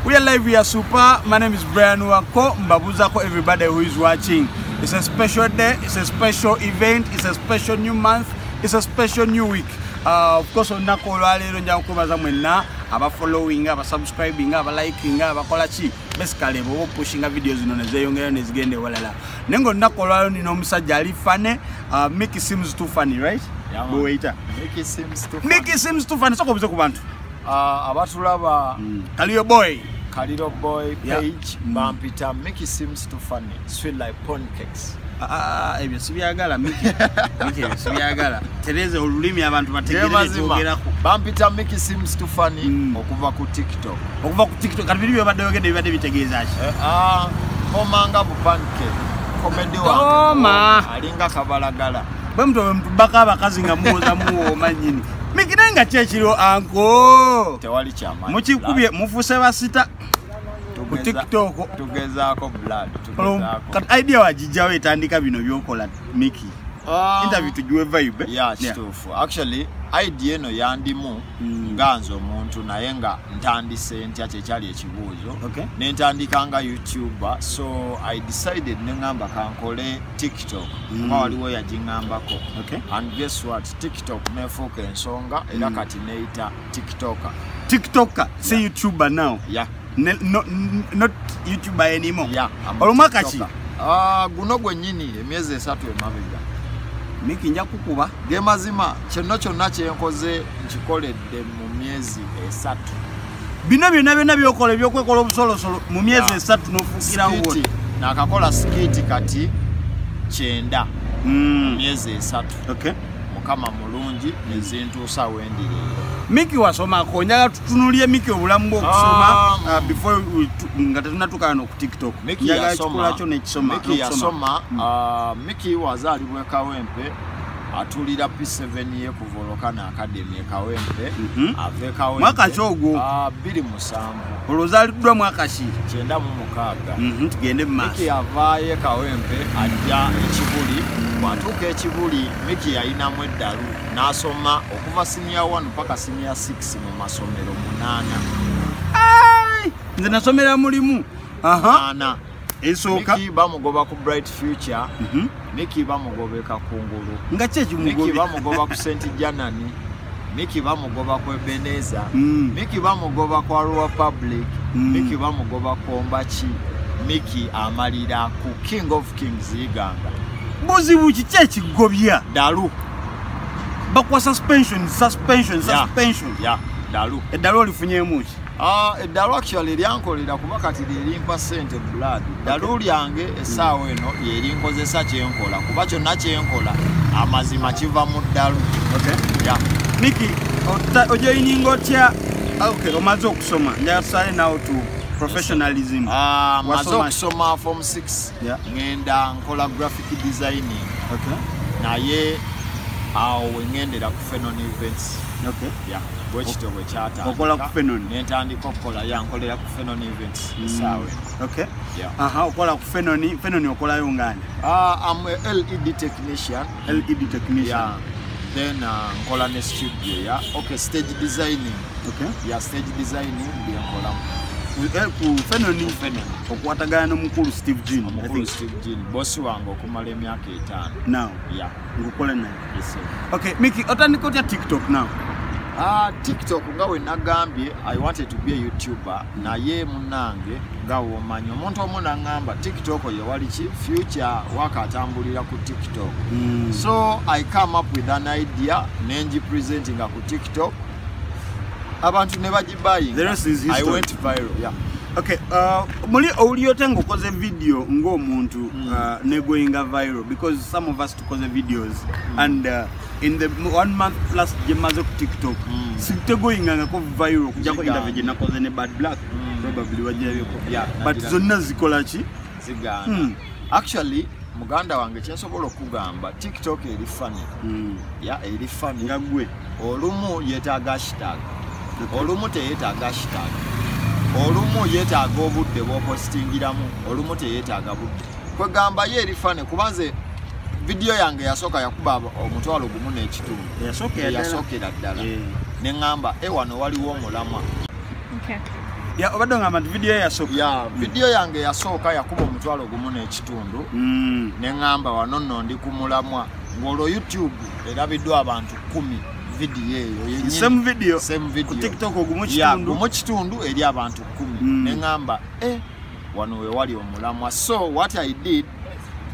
We are live, we are super. My name is Brian Wako. Mbabuzako everybody who is watching. It's a special day, it's a special event, it's a special new month, it's a special new week. Of course, on Nakola, aba following, aba subscribing, aba liking, aba kolachi. Basically, we pushing videos in the Zayonga and is getting the Walala. Nengo Nakola, you know, Mr. Jali funny. Mickey seems too funny, right? Yeah, Mickey seems too funny. Mickey seems too funny. So, what's the Abatulaba Kalio boy. Kalido boy page Bampita. Mickey seems too funny. Sweet like pancakes. Ebyo Mickey. Tereza olulimi abantu bategereje kwogera ko. Bampita Mickey seems too funny okuva ku TikTok. Kati biri bibadde yogedde bibadde bitegeeza ki? Omanga bu pancake. Komedi wange. Alinga kabalagala. Bwe mtu baka abakazi nga muwoza muwooma nnyini. Mickey nenga kyekiro anko. Tewali kyama. Mukikubye mufuse basita. Ku TikTok tugezaako blood. Kati idea wagijjawo etandika bino byokola Mickey. Interview tujuwe vibe. Yeah, kituufu. Actually, idea eno yandimu nganzo omuntu naye nga ntandise ntya kyekyali ekibuuzo. Nentandika nga YouTuber, so I decided nengamba kankole TikTok. Nga waliwo yagingambako. And guess what? TikTok nefuuka ensonga era kati neeyita TikToker. TikToker? Say YouTuber now? Yeah. Not YouTuber anymore. Yeah. Olumwaka ki? Guno gwennyini emyezi 3 emabega. Mickey nja kukuba. Ge mazima kyonna kyenkoze nkikoledde mu myezi 3. Bino byonna byokola ebyokwekola obusolosolo mu myezi 3 n'ofuukira wo. Nakakola skiti kati 9 mu myezi 3. Mukama mulungi ezintuusa wendirira. Mickey wasomako njagala tutunuulye Mickey obulamu bw'okusoma before nga tetunatuukana ku TikTok. Mickey yasoma. Mickey wazaalibwa e Kawempe, atulira P7 ye ku Volcano Academy e Kawempe. Ave Kawempe mwaka ki ogwo? 2007. Olwozaaliddwa mwaka ki? 96. Tugende mu maaso. Mickey avaayo e Kawempe ajja ekibuli. Bwatuuka ekibuli Mickey yalinamu eddalu n'asoma okuva senior 1 mpaka senior 6 mu masomero 8. Nze nasomera mulimu. Esooka Mickey bamugoba ku Bright Future. Mickey bamugoba e Kakungulu. Nga ki ekimugobye? Mickey bamugoba ku St. Janani. Mickey bamugoba ku Ebeneza. Mickey bamugoba ku Arua Public. Mickey bamugoba ku Ombachi. Mickey amalira ku King of Kings Iganga. Buzibu ki ekigobya? Dalu. Bakwa suspension. Yeah, dalu. Eddalu olifunyeemu ki? Eddalu actually lyankolera kuba kati lyerimpa sente blood. Dalu lyange essaawa eno yerinkozesa kyenkola kuba kyonna kyenkola amazima kiva mu ddalu. Mickey, ojoyininga otya? Omaze okusoma. Njagala tusale nawo tu professionalism. Maze okusoma form 6. Ngenda nkola graphic designing. Naye awo wengendera ku Fenon Events. Bwekityo bwe kyatandika. Okola ku Fenon? Nentandika okukola nkolera ku Fenon Events essaawa eno. Okola ku Fenon. Fenon okolayo ngani? I'm a LED technician. LED technician. Then nkola ne studio stage designing. Stage designing byenkolamu. Ku Fenon okwatagana n'omukulu Steve Jean. Bosi wange okumala emyaka 5. Now ngukola naye. Mickey, otandika otya TikTok now? TikTok nga we nagambye I wanted to be a YouTuber naye munange nga womanyi omuntu omu nangamba TikTok oyo wali ki future wakatambulira ku TikTok. So I come up with an idea nenji presenting ku TikTok. Abantu ne bagibayinga. The rest is history. I went viral. Muli owulyote ng'okoze video ng'omuntu ne goinga viral because some of us tukoze videos and in the 1 month plus gemaze ku TikTok sitegoinga ngako viral kujako interview gye nakoze ne Bad Black probably wajirabeko but zonna zikola ki zigana. Actually muganda wange kyensobola okugamba TikTok eri funny. Eri funny nga gwe olumu yeetaaga hashtag olumu teyeetaaga hashtag olumu yeetaaga obudde bw'opostingiramu olumu teyeetaaga budde kwegamba ye eri funny kubanze video yange yasooka yakuba omutwalo gumu n'ekitundu yasookera ddala ne ngamba wano waliwo omulamwa Ya obadde ngamba video yasooka. Ya video yange yasooka yakuba omutwalo gumu n'ekitundu. Ne ngamba wano nno ndi ku mulamwa ng'olwo YouTube erabiddwa abantu 10 video eyo. Same video. Ku TikTok ogumu kitundu. Ya gumu kitundu eri abantu 10. Ne ngamba wano we wali omulamwa. So what I did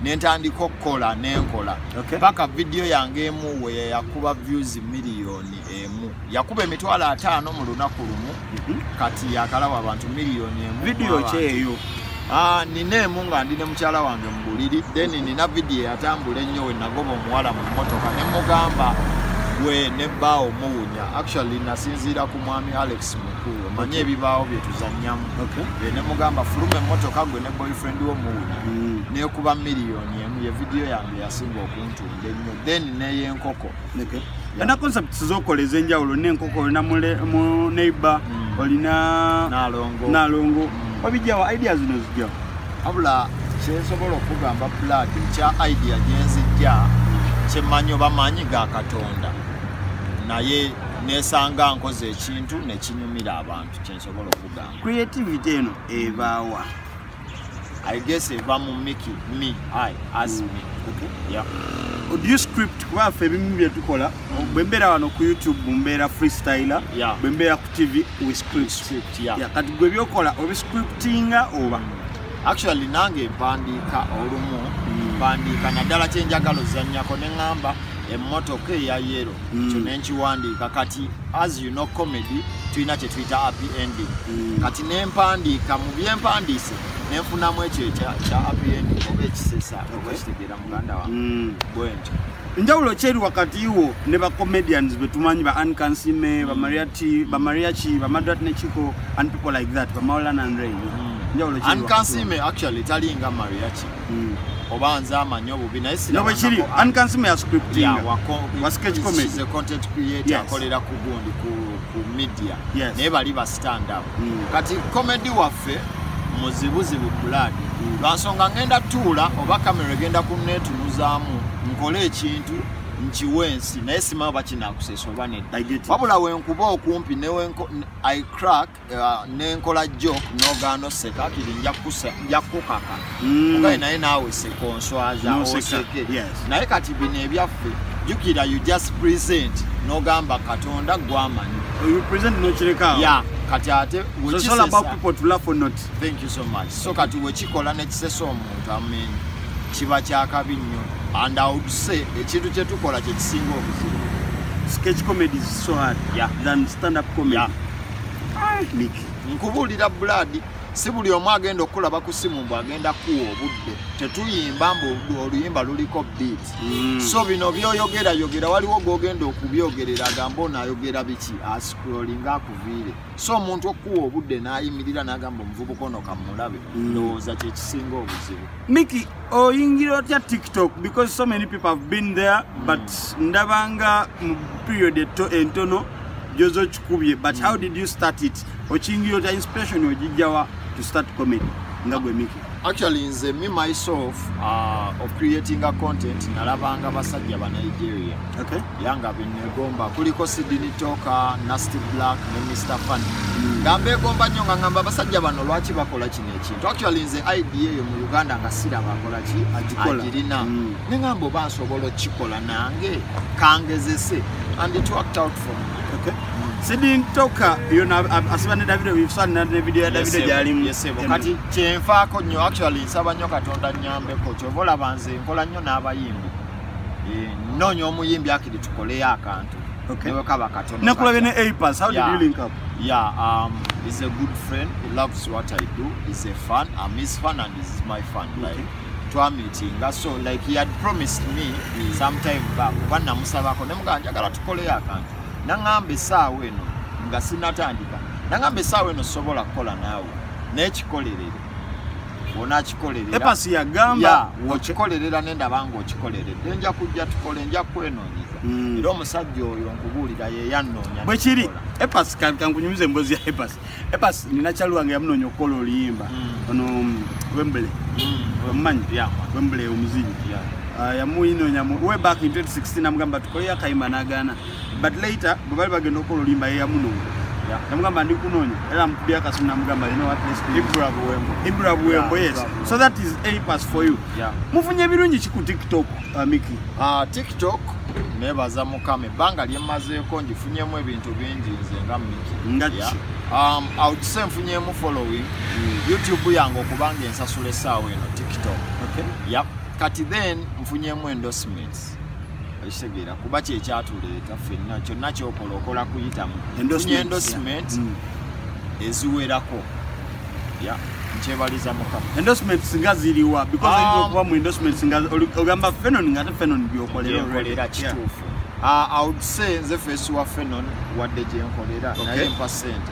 nentandika okukola nenkola paka video yange emu we yakuba views miliyoni emu yakuba emitwalo 5 mu lunaku lumu kati yakalaba abantu miliyoni emu video kyeyo ninemu nga ndine mukyala wange mu buliri then nina video yatambula ennyo we nagoba omuwala mu mmotoka ne mugamba we ne bbaawo muwunya actually nasinziira ku mwami Alex Mukulu manye ebibaawo bye tuzannyamu ne mugamba fulume emmotoka gwe ne boyfriend wo muwunya nekuba miliyoni emu ye video yange yasinga okuntunda ennyo then neyenkoko na concept zokoleza enjawulo n'enkoko olina mu neighbor olina nalongo obijawa ideas zino zijjawa abula kyensobola okugamba blood kya idea gyenzijja kyemanyi oba maanyi ga Katonda naye nesanga nkoze ekintu nekinyumira abantu kyensobola okugamba creativity eno ebaawa I guess eva mu me as me. Yeah. Do you script kwa ebimu bye tukola bwembera wano ku YouTube mbera freestyler bwembera ku TV we script kati gwe byokola obi scriptinga oba actually nange mpandika olumu mpandika naddala kyenjagala ozannyako ne ngamba emmotoka eya yero kyo nenkiwandiika kati as you know comedy tulina kye tuyita happy ending kati nempandiika mu byempandiise nenfunamu ekyo kya happy ending oba ekisesa okwekitegera muganda wange bwentyo njawulo kyeri wakati wo ne ba comedians betumanyi ba Ankansime ba Mariachi ba Madrat Nechiko and people like that ba Maulana and Ray njawulo kyeri Ankansime actually talinga Mariachi obanza amanyo bubi naye sira no chiri Ankansime ya scripting wa sketch comedy is a content creator akolera ku gundi ku media naye bali ba stand up kati comedy waffe muzibuzibu blood lwansonga ngenda tuula oba kamera genda kunnetunuzaamu nkole ekintu nkiwensi naye simanyi oba kinakusesa oba nedda wabula wenkuba okumpi I crack nenkola joke nogaano seka kiri nja kukaka ogaye naye naawe sekonswaza oseke naye kati bino ebyaffe jukira you just present nogamba Katonda gwamanyi you present no kireka kati ate it's all about people to laugh or not. Thank you so much. So kati wekikola nekisesa omuntu amen kiba kyakabi nnyo and I would say ekintu kye tukola kye kisinga obuzibu. Sketch comedy is so hard than stand up comedy. Nkubuulira blood si buli omu agenda okulaba ku simu mbu agenda kuwa obudde tetuyimba mbu oluyimba luliko beat so bino byoyogera waliwo gogenda okubyogerera agamba onayogera biki ascrollinga akuviire so omuntu okuwa obudde n'ayimirira n'agamba omuvubuka ono kamulabe ndowooza kye kisinga obuzibu. Mickey oyingira otya TikTok because so many people have been there but ndabanga mu period entono jozo chikubye but how did you start it ochingira otya inspiration ojijawa to start comedy ngagwe Mickey? Actually nze me myself of creating a content nalabanga basajja ba Nigeria yanga binegomba kuliko Sidney Toka Nasty Black ne Mr. Fun gambe gomba nyonga ngamba basajja bano lwaki bakola kino ekintu actually nze idea yo mu Uganda nga sira bakola ki agirina nengambo bansobola kikola nange kangezese and it worked out for me. Sidney Toka yona asibane David we've seen na video ya David jalimu kati kyenfaako nnyo actually nsaba nnyo Katonda nnyambe ko kyovola banze nkola nnyo n'abayimbi nnoonya omuyimbi akiri tukoleyo akantu newe kaba Katonda nakulabe ne A-Pass how did you link up? He's a good friend, he loves what I do, he's a fan, I'm his fan and this is my fan like twameetinga so like he had promised me sometime back kuba namusabako nemugaa njagala tukoleyo akantu nangambe saawa eno nga sinatandika nangambe saawa eno sobola kukola naawe n'ekikolerere onakikolerera A-Pass yagamba okikolerera nendaba nga okikoleredde nja kujja tukole nja kwenoonyeza era omusajja oyo nkubuulira ye yannoonya bwe kiri A-Pass kankunyumiza emboozi ya A-Pass nina kyalu wange yamunoonya okukola oluyimba ono Wembley omumanyi Wembley omuzini yamuyinoonya way back in 2016 amugamba tukole yakayimba n'agaana but later bwe bali bagenda okukola oluyimba ye yamunoonya namugamba ndi kunonya era mukubya akasimu namugamba you know what Ibra Buwembo yes so that is a pass for you mufunye birungi ki ku TikTok Miki TikTok nebaza mukame banga lyemazeeko njifunyemu ebintu bingi nze nga Miki I would say mfunyemu following YouTube yange okubanga ensasula essaawa eno TikTok kati then mfunyemu endorsements ekitegeera kuba kyekyatuleeta ffenna kyonna kyokola okola kuyitamu endorsement eziwerako nkyebaliza mukama endorsements nga ziriwa because ayinza okuba mu endorsements nga ogamba Fenon ngate Fenon byokolera kituufu I would say nze face wa Fenon wadde gyenkolera naye percent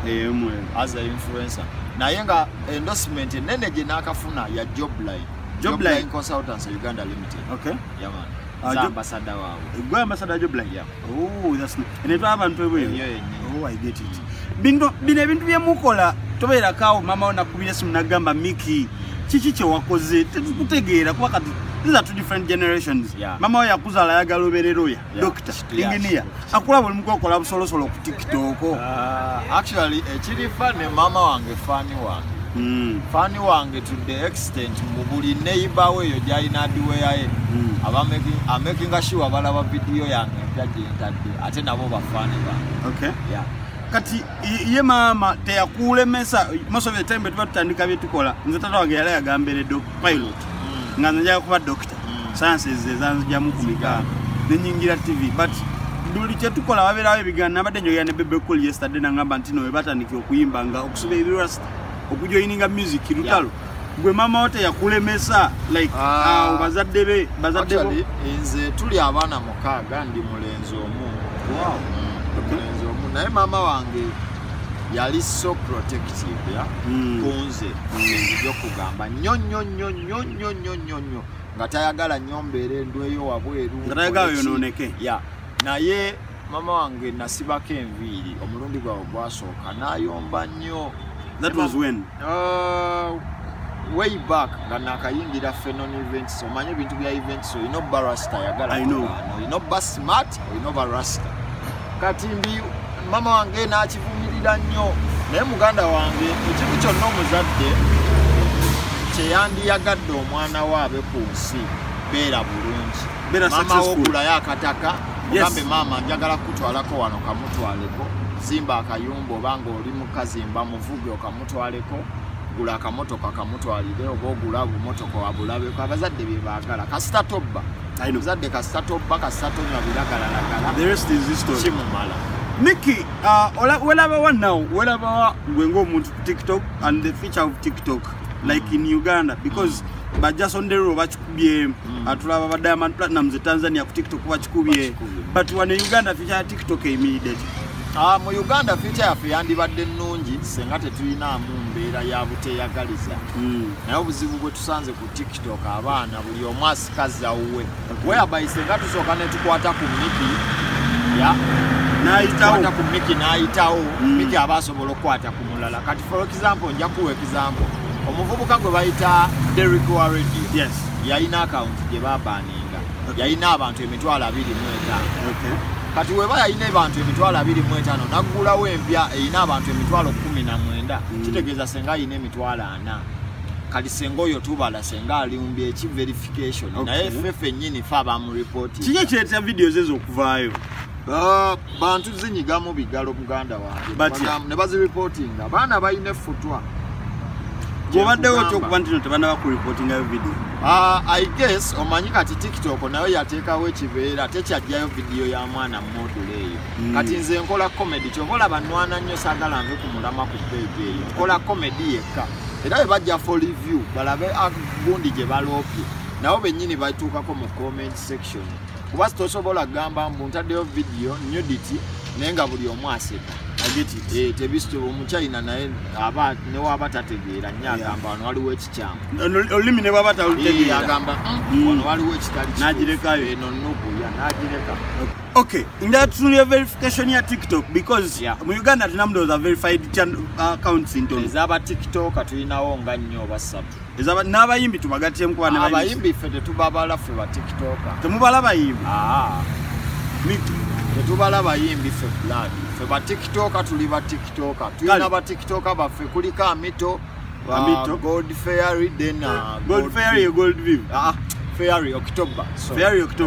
as a influencer naye nga endorsement enene gye naakafuna ya Jobline Consultants Uganda Limited man ambassador wawe ambassador Jobline that's nice enetwa abantu ebwe I get it bino ebintu byemukola tobeera kawo mama onakubira simu nagamba Miki kiki kye wakoze tukutegeera kuba kati these are two different generations mama we yakuzala yagala obeerera doctor engineer akula buli muko okola busolosolo ku TikTok actually ekiri fane mama wange fani wange to the extent mu buli neighbor we yo gyalina adiweyaye I'm making sure abalaba video yange ntadde ate nabo bafani ba kati ye mama teyakulemesa most of the time betuba tutandika byetukola nze tata wange yali yagambere pilot nga nja kuba doctor sciences ezanjamu ku miganda nenyingira TV but duli kyetukola wabeerawo ebiganiro nabadde njoya ne bebe cool yesterday nangamba nti no webatandika okuyimba nga okusuba ebirast okujoyininga music lutalo gwe mama wote yakulemesa like bazadde be nze tuli abaana mukaaga ndi mulenzi omu naye mama wange yali so protective kunze njo kugamba nnyo nga tayagala nnyo mbeere ndweyo wabweru nga tayagala yonooneke naye mama wange nasibako enviiri omulundi gwawe gwasooka n'ayomba nnyo. That was when? Way back nga nakayingira Fenon events omanye bintu bya events so ino barasta yagala I know ino basmart ino barasta katimbi mama wange nakivumirira nnyo naye muganda wange ekintu kyonna omuzadde kyeyandiyagadde omwana waabe ku nsi beera bulungi mama wokulayo akataka mugambe mama njagala kutwalako wano kamutwaleko zimba akayumba obanga oli mukazimba muvuge okamutwaleko gula akamotoka kamutwalire oba ogula bumotoka wabulabeko abazadde bye baagala kasita tobba muzadde kasita tobba kasita tonywa biragalalagala the rest is history kimumala. Miki, wherever now, wherever we go on TikTok and the feature of TikTok, like in Uganda, because but just on the road, atulaba Diamond Platinum the Tanzania TikTok but when Uganda feature TikTok immediately. Mu Uganda feature yafe yandibadde nnungi senga tetulina mumbeera ya buteyagaliza naye obuzibu bwe tusanze ku TikTok abaana buli omu asikaza uwe whereby senga tusooka ne tukwata ku Miki naayitawo ku Miki naayitawo Miki aba asobola okukwata ku mulala kati for example nja kuwa example omuvubuka gwe bayita Derrick Waredi yalina account gye babaninga yalina abantu 25,000 kati weba yalina abantu 25,000 naggulawo empya erina abantu 19,000 kitegeeza senga alina 4,000 kati senga oyo tubala senga aliumbye eki verification naye ffe nnyini fe abamuripoti kiki ekireeta videos ezo okuvaayo bantu zinyigamu bigalo muganda wange ne baziripotinga abaana balina effutwa gobaddewo kyokuba nti no tebanaba kuripotingayo video I guess omanyi kati TikTok nayo yateekawo ekibeera tekyajjayo video ya mwana module eyo kati nze nkola comedy kyobola banwana nnyo saagala nve ku mulama ku page eyo nkola comedy yekka era bwe bajja for review balabe gundi gye baloopye nabo bennyini batuukako mu comment section kuba sitosobola gamba mbu ntaddeyo video nudity naye nga buli omu aseka tebisito omuchina naye aba ne waba tategeera nnyo agamba wano waliwo ekikyamu olulimi ne bwaba talutegeera agamba wano waliwo ekitali n'agirekayo eno nnukuya n'agireka. Okay, in that through verification ya TikTok because mu Uganda tunamudoza verified accounts into ezaba TikTok tulinawo nga nnyo basatu ezaba n'abayimbi tubagatyemu kuba n'abayimbi ffe tetubabala ffe ba TikTok temubala bayimbi Miki tetubala bayimbi ffe blood ffe ba tiktoka tuli ba tiktoka tulina ba tiktoka baffe kuliko Amito Gold Fairy then Gold Fairy Gold Viv Fairy October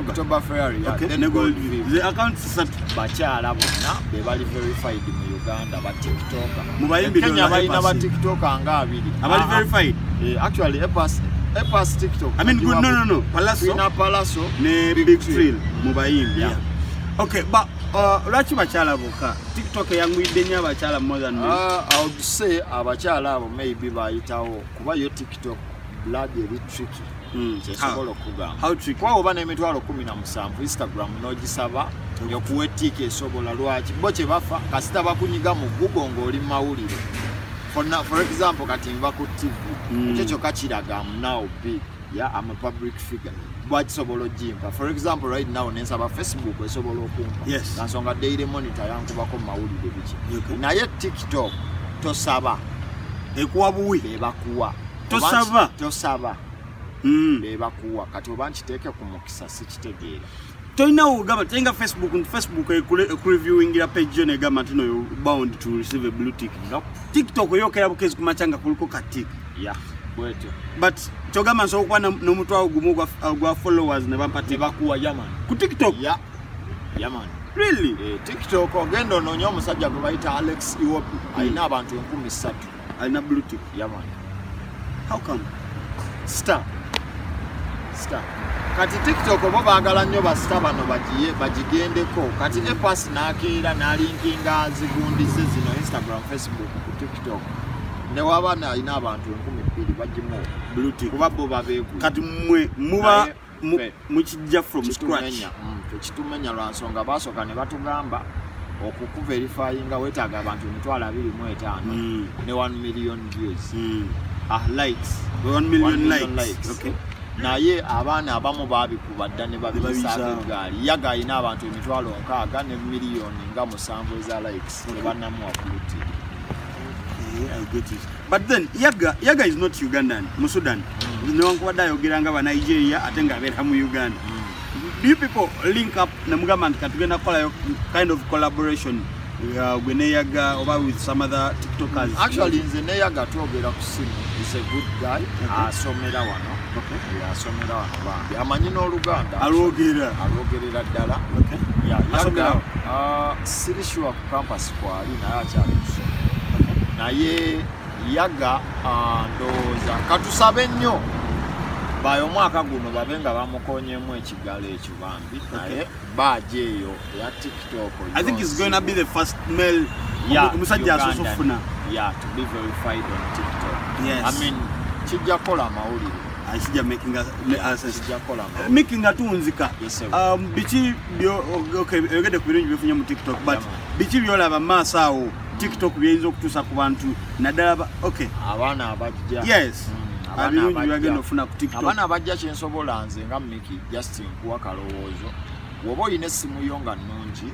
October Fairy okay. Then Gold Viv the account sat bakyala bonna be bali verified mu Uganda ba tiktoka mu bayimbi Kenya balina ba tiktoka nga abiri abali verified actually Epas TikTok. I mean good no Palazzo ne Big Thrill mu bayimbi okay but lwaki bakyala boka TikTok yangwidde nnyo abakyala more than I would say abakyala abo maybe bayitawo kuba yo TikTok blood eri tricky kyesobola okugamba how tricky kwa oba n'emitwalo 17 Instagram n'ogisaba yokuwa ettika esobola lwaki bo kye bafa kasita bakunyiga mu Google ng'oli mawulire for example kati nva ku TV ekyo kyokka kiraga I'm now big I'm a public figure bwakisobola ojimpa for example right now nensaba Facebook esobola okumpa kansonga Daily Monitor yankubako mawulire biki naye TikTok tosaba ekuwa buwi bebakuwa tosaba bebakuwa kati oba nkiteeke ku mukisa sikitegeera toina ugamba tenga Facebook reviewing page ne gamba tino you bound to receive a blue tick TikTok yokera bukezi kumachanga kuliko katik bweto but togamba so kwa n'omuntu agumu gwa followers ne bampati bakuwa yaman ku TikTok yaman really TikTok ogenda ononyo omusajja gwe bayita Alex Iwopi alina abantu 13 alina blue tick yaman how come star kati TikTok obo baagala nnyo basita bano bagigendeko kati Epas n'akeera n'alinkinga zigundize zino Instagram Facebook ku TikTok ne waba alina abantu 12,000 bagimu blue tick kuba bo babeeku kati mmwe muba mukijja from scratch tekitumenya lwa nsonga basooka ne batugamba okukuverifyinga wetaaga abantu 25,000 ne 1 million views likes 1 million likes okay naye abaana abamu babikuba dda ne babisaaga egaali yaga alina abantu 60,000 ne miliyoni nga 7 eza likes ne bannamuwa kuluti I get it but then yaga is not Ugandan mu Sudan newankubadde ayogeranga ba Nigeria ate nga abeera mu Uganda do you people link up ne mugamba nti katugenda kukola kind of collaboration gwe ne yaga oba with some other TikTokers actually nze ne yaga twogera ku simu is a good guy asomera wano asomera wano bambi amanyi n'Oluganda alwogerera ddala yaga siri sure ku campus kwali naye akyali kusoma naye yaga ndowooza katusabe nnyo bayo omwaka guno babe nga bamukonyemu ekigalo ekyo bambi naye baaje eyo eya TikTok I think he's going to be the first male omusajja asosofuna to be verified on TikTok yes. I mean kijja kola mawulire akijja making atunzika biki oyogedde ku birungi byefunye mu TikTok but biki byolaba maaso awo TikTok byeyinza okutuusa ku bantu naddala okay abaana abajja yes abirungi byagenda ofuna ku TikTok abaana abajja kyensobola nze nga Mickey Justin kuwa kalowoozo woba olina essimu yo nga nnungi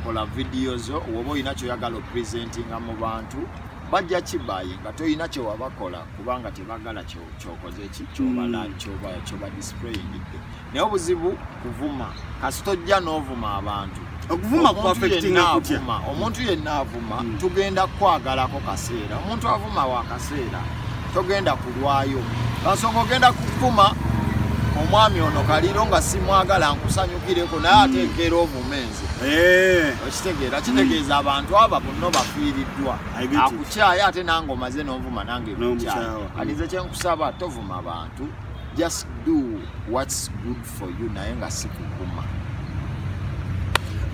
kola videos woba olina kyoyagala opresentinga mu bantu bajja kibaye nga toyina kyewabakola kubanga tebagala kyokoze kyoba displayingidde naye obuzibu kuvuma kasi tojja n'ovuma abantu okuvuma ku affecting akutya omuntu yenna avuma tugenda kwagalako kaseera omuntu avuma wa kaseera togenda kulwayo kansonga ogenda kuvuma omwami ono kaliro nga simwagala nkusanyukireko naye ateekera ovumenze okitegeera kitegeeza abantu aba bonna bafiiriddwa akukyaye ate nange omaze n'ovuma nange ekukyaye alize kyenkusaba tovuma abantu just do what's good for you naye nga si kuvuma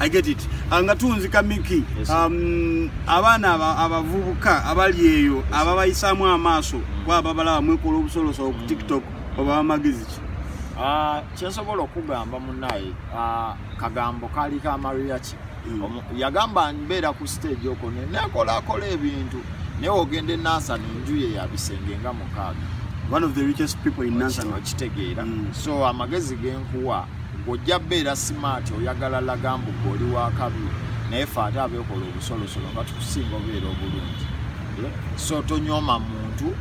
I get it. Nga tunzika Mickey abaana abavubuka abali eyo ababayisaamu amaaso kwaba balaba mwekola obusolosolo ku TikTok oba amagezi ki kyensobola okugamba munnaye kagambo kaali ka Maria ki yagamba mbeera ku stage okwo nekola ebintu naye ogenda Nansana enju ye yabisenge nga 6 one of the richest people in Nansana okitegeera so amagezi genkuwa ojja beera smart oyagala lagambo goli wa kabi naye fe ate abeekola obusolosolo nga tukusinga obeera obulungi so tonyoma muntu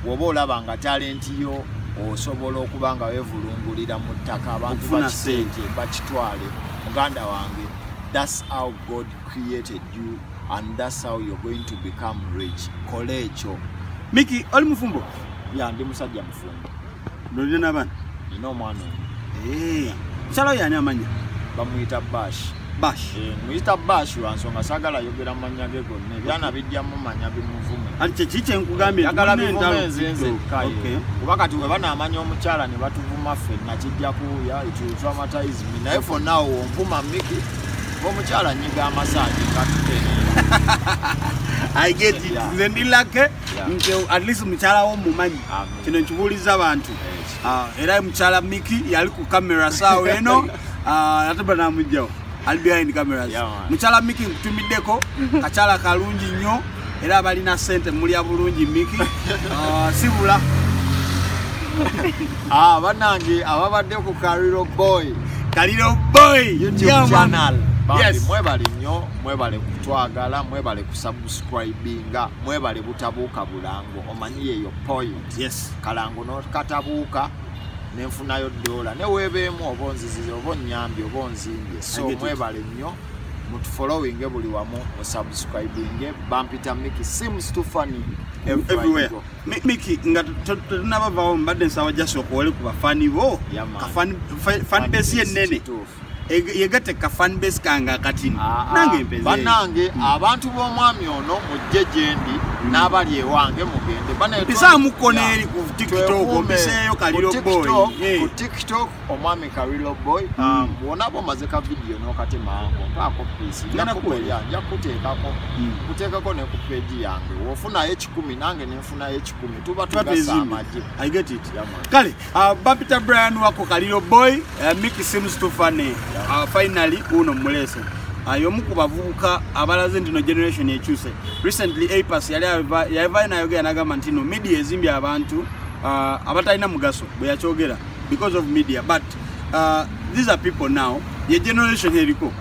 woba olaba nga talenti yo osobola okuba nga weevulungulira mu ttaka abantu bakisente bakitwale muganda wange that's how God created you and that's how you're going to become rich. Kolecho. Mickey, all mufumbo? Yeah, ndi musajja mufumbo. Nolina nabana? Nina omwana. Chalo yani amanya? Bamuyita Bash. Bash. Muyita Bash wansonga sagala yogera manya ge gonna. Byana bijjamu manya bimuvume. Anche chiche nkugambye yagala bivume nzenze kaye. Kubakati we bana amanya omukyala ne batuvuma ffe na kijja kuya it traumatize me. Naye for now ompuma Mickey. Omukyala nyiga amasaji katutene. I get it. Nze ndilake nti at least mukyala wo mumanyi. Kino nkibuuliza abantu. Era mukyala Mickey yali ku camera sawa eno. Ataba namujjawo. Ali behind cameras. Mukyala Mickey nkutumiddeko kakyala kalungi nnyo era balina sente mulya bulungi Mickey. Sibula. Banange ababadde ku Kaliro Boy. Kaliro Boy YouTube channel. Yes. Mwebale nnyo, mwebale kutwagala, mwebale kusubscribinga, mwebale butabuuka bulango. Omanyi eyo point. Yes. Kalango no katabuuka nenfunayo $1 ne webeemu obonzizize obonnyambi obonzimbye. So mwebale nnyo mutu following buli wamu subscribing Bampita Mickey seems too funny everywhere. Mickey nga tunabavawo mbadde nsawa just okwole ku bafani bo. Fan base yenene. Yegate ka fan base kanga katini nange mpeze banange abantu bomwami ono mujje jendi nabali ewange mugende bana bisa mukoneri ku TikTok biseyo Kaliro Boy ku TikTok omwami Kaliro Boy wona bo mazeka video no kate mango mpako pisi nakupelya yakutekako kutekako ne ku page yange wofuna H10 nange nenfuna H10 tuba tugasa amaji. I get it. Kale Bampita Brian wako Kaliro Boy Mickey seems too funny. Finally uno mulese yomu kubavuka abalaze ndino generation ekyuse recently APAS yali yava nayoge anagamba ntino media ezimbi abantu abatalina mugaso bwe yakyogera because of media but these are people now ye generation eriko